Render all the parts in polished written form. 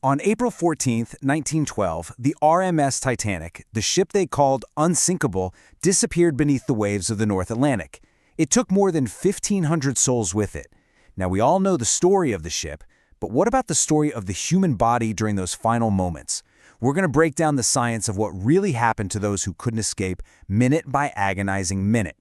On April 14, 1912, the RMS Titanic, the ship they called unsinkable, disappeared beneath the waves of the North Atlantic. It took more than 1,500 souls with it. Now, we all know the story of the ship, but what about the story of the human body during those final moments? We're going to break down the science of what really happened to those who couldn't escape, minute by agonizing minute.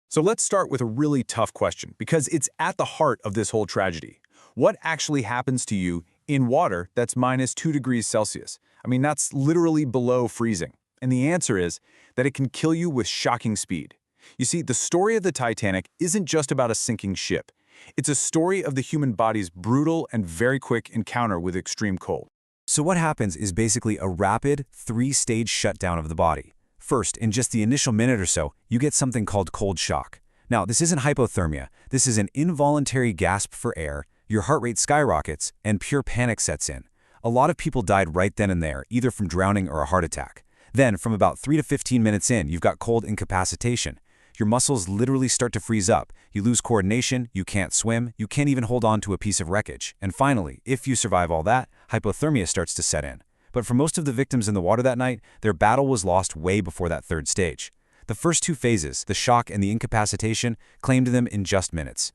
So let's start with a really tough question, because it's at the heart of this whole tragedy. What actually happens to you in water that's -2 degrees Celsius? I mean, that's literally below freezing. And the answer is that it can kill you with shocking speed. You see, the story of the Titanic isn't just about a sinking ship. It's a story of the human body's brutal and very quick encounter with extreme cold. So what happens is basically a rapid, three-stage shutdown of the body. First, in just the initial minute or so, you get something called cold shock. Now, this isn't hypothermia. This is an involuntary gasp for air. Your heart rate skyrockets, and pure panic sets in. A lot of people died right then and there, either from drowning or a heart attack. Then, from about 3 to 15 minutes in, you've got cold incapacitation. Your muscles literally start to freeze up. You lose coordination, you can't swim, you can't even hold on to a piece of wreckage. And finally, if you survive all that, hypothermia starts to set in. But for most of the victims in the water that night, their battle was lost way before that third stage. The first two phases, the shock and the incapacitation, claimed them in just minutes.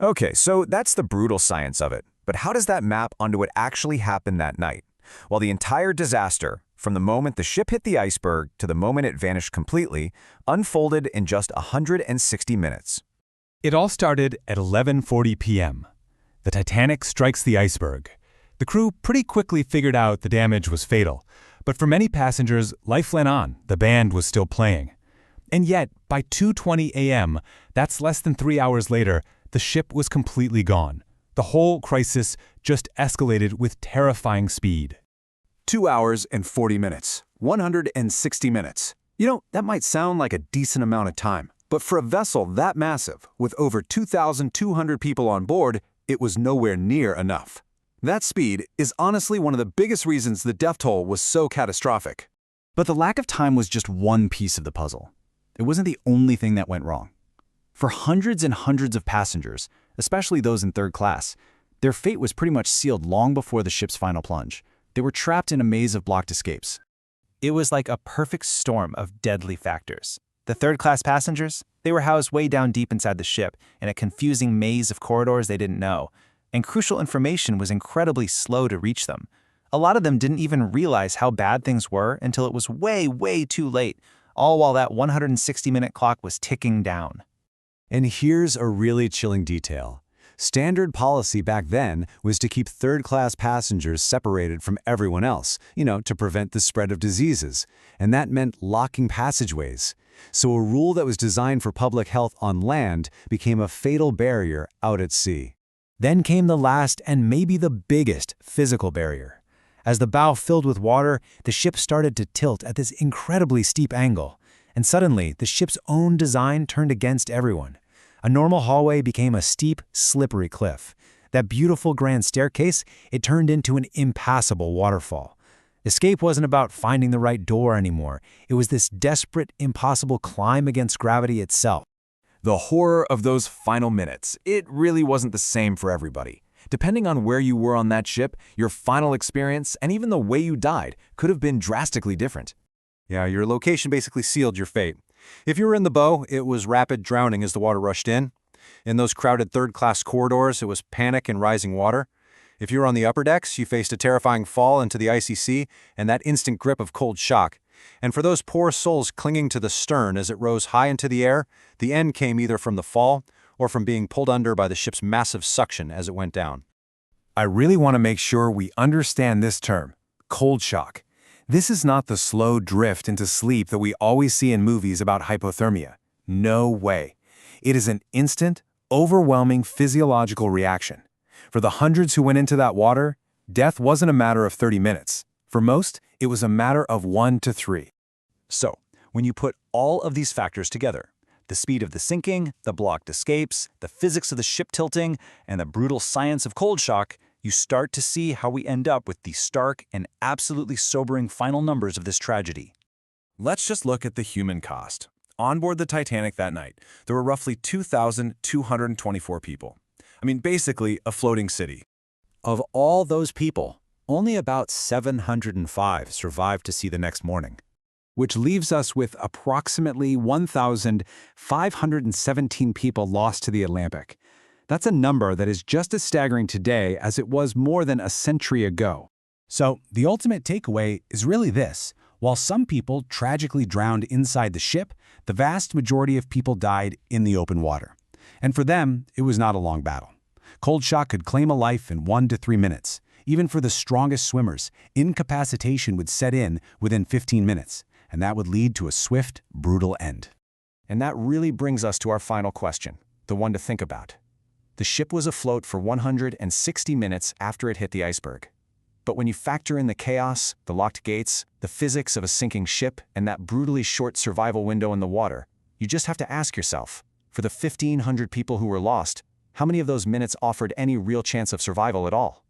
Okay, so that's the brutal science of it. But how does that map onto what actually happened that night? Well, the entire disaster, from the moment the ship hit the iceberg to the moment it vanished completely, unfolded in just 160 minutes. It all started at 11:40 p.m. The Titanic strikes the iceberg. The crew pretty quickly figured out the damage was fatal, but for many passengers, life went on. The band was still playing. And yet, by 2:20 a.m., that's less than 3 hours later, the ship was completely gone. The whole crisis just escalated with terrifying speed. 2 hours and 40 minutes. 160 minutes. You know, that might sound like a decent amount of time, but for a vessel that massive, with over 2,200 people on board, it was nowhere near enough. That speed is honestly one of the biggest reasons the death toll was so catastrophic. But the lack of time was just one piece of the puzzle. It wasn't the only thing that went wrong. For hundreds and hundreds of passengers, especially those in third class, their fate was pretty much sealed long before the ship's final plunge. They were trapped in a maze of blocked escapes. It was like a perfect storm of deadly factors. The third-class passengers, they were housed way down deep inside the ship in a confusing maze of corridors they didn't know, and crucial information was incredibly slow to reach them. A lot of them didn't even realize how bad things were until it was way, way too late, all while that 160-minute clock was ticking down. And here's a really chilling detail. Standard policy back then was to keep third-class passengers separated from everyone else, to prevent the spread of diseases. And that meant locking passageways. So a rule that was designed for public health on land became a fatal barrier out at sea. Then came the last and maybe the biggest physical barrier. As the bow filled with water, the ship started to tilt at this incredibly steep angle. And suddenly, the ship's own design turned against everyone. A normal hallway became a steep, slippery cliff. That beautiful grand staircase, it turned into an impassable waterfall. Escape wasn't about finding the right door anymore. It was this desperate, impossible climb against gravity itself. The horror of those final minutes, it really wasn't the same for everybody. Depending on where you were on that ship, your final experience and even the way you died could have been drastically different. Yeah, your location basically sealed your fate. If you were in the bow, it was rapid drowning as the water rushed in. In those crowded third-class corridors, it was panic and rising water. If you were on the upper decks, you faced a terrifying fall into the icy sea and that instant grip of cold shock. And for those poor souls clinging to the stern as it rose high into the air, the end came either from the fall or from being pulled under by the ship's massive suction as it went down. I really want to make sure we understand this term, cold shock. This is not the slow drift into sleep that we always see in movies about hypothermia. No way. It is an instant, overwhelming physiological reaction. For the hundreds who went into that water, death wasn't a matter of 30 minutes. For most, it was a matter of 1 to 3. So, when you put all of these factors together, the speed of the sinking, the blocked escapes, the physics of the ship tilting, and the brutal science of cold shock, you start to see how we end up with the stark and absolutely sobering final numbers of this tragedy. Let's just look at the human cost. On board the Titanic that night, there were roughly 2,224 people. I mean, basically a floating city. Of all those people, only about 705 survived to see the next morning. Which leaves us with approximately 1,517 people lost to the Atlantic. That's a number that is just as staggering today as it was more than a century ago. So, the ultimate takeaway is really this. While some people tragically drowned inside the ship, the vast majority of people died in the open water. And for them, it was not a long battle. Cold shock could claim a life in 1 to 3 minutes. Even for the strongest swimmers, incapacitation would set in within 15 minutes, and that would lead to a swift, brutal end. And that really brings us to our final question, the one to think about. The ship was afloat for 160 minutes after it hit the iceberg. But when you factor in the chaos, the locked gates, the physics of a sinking ship, and that brutally short survival window in the water, you just have to ask yourself, for the 1,500 people who were lost, how many of those minutes offered any real chance of survival at all?